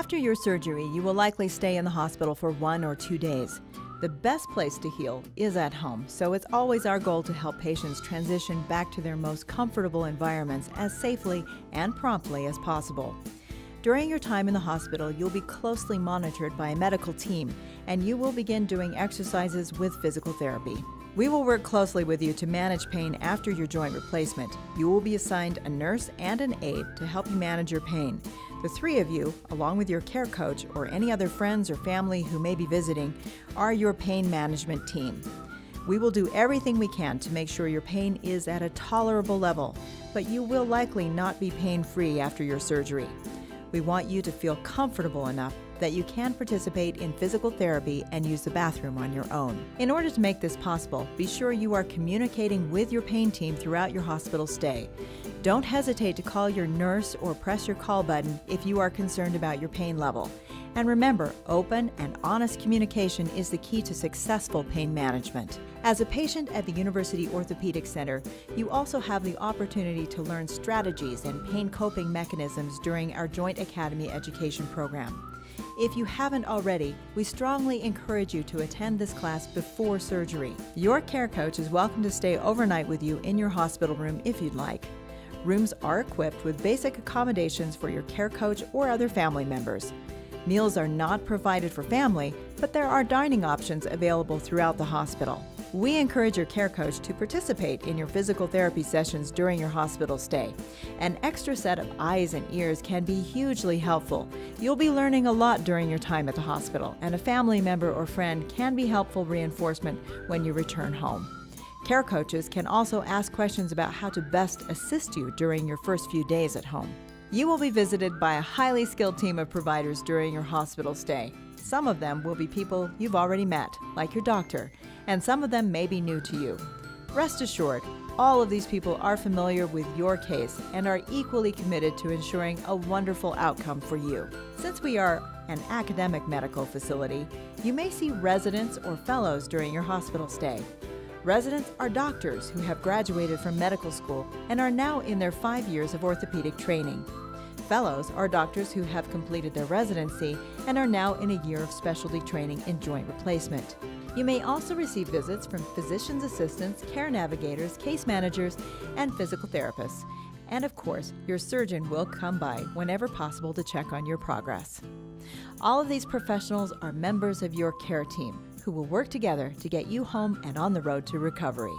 After your surgery, you will likely stay in the hospital for 1 or 2 days. The best place to heal is at home, so it's always our goal to help patients transition back to their most comfortable environments as safely and promptly as possible. During your time in the hospital, you'll be closely monitored by a medical team, and you will begin doing exercises with physical therapy. We will work closely with you to manage pain after your joint replacement. You will be assigned a nurse and an aide to help you manage your pain. The three of you, along with your care coach or any other friends or family who may be visiting, are your pain management team. We will do everything we can to make sure your pain is at a tolerable level, but you will likely not be pain-free after your surgery. We want you to feel comfortable enough that you can participate in physical therapy and use the bathroom on your own. In order to make this possible, be sure you are communicating with your pain team throughout your hospital stay. Don't hesitate to call your nurse or press your call button if you are concerned about your pain level. And remember, open and honest communication is the key to successful pain management. As a patient at the University Orthopedic Center, you also have the opportunity to learn strategies and pain coping mechanisms during our Joint Academy education program. If you haven't already, we strongly encourage you to attend this class before surgery. Your care coach is welcome to stay overnight with you in your hospital room if you'd like. Rooms are equipped with basic accommodations for your care coach or other family members. Meals are not provided for family, but there are dining options available throughout the hospital. We encourage your care coach to participate in your physical therapy sessions during your hospital stay. An extra set of eyes and ears can be hugely helpful. You'll be learning a lot during your time at the hospital, and a family member or friend can be helpful reinforcement when you return home. Care coaches can also ask questions about how to best assist you during your first few days at home. You will be visited by a highly skilled team of providers during your hospital stay. Some of them will be people you've already met, like your doctor, and some of them may be new to you. Rest assured, all of these people are familiar with your case and are equally committed to ensuring a wonderful outcome for you. Since we are an academic medical facility, you may see residents or fellows during your hospital stay. Residents are doctors who have graduated from medical school and are now in their 5 years of orthopedic training. Fellows are doctors who have completed their residency and are now in a year of specialty training in joint replacement. You may also receive visits from physician's assistants, care navigators, case managers, and physical therapists. And of course, your surgeon will come by whenever possible to check on your progress. All of these professionals are members of your care team who will work together to get you home and on the road to recovery.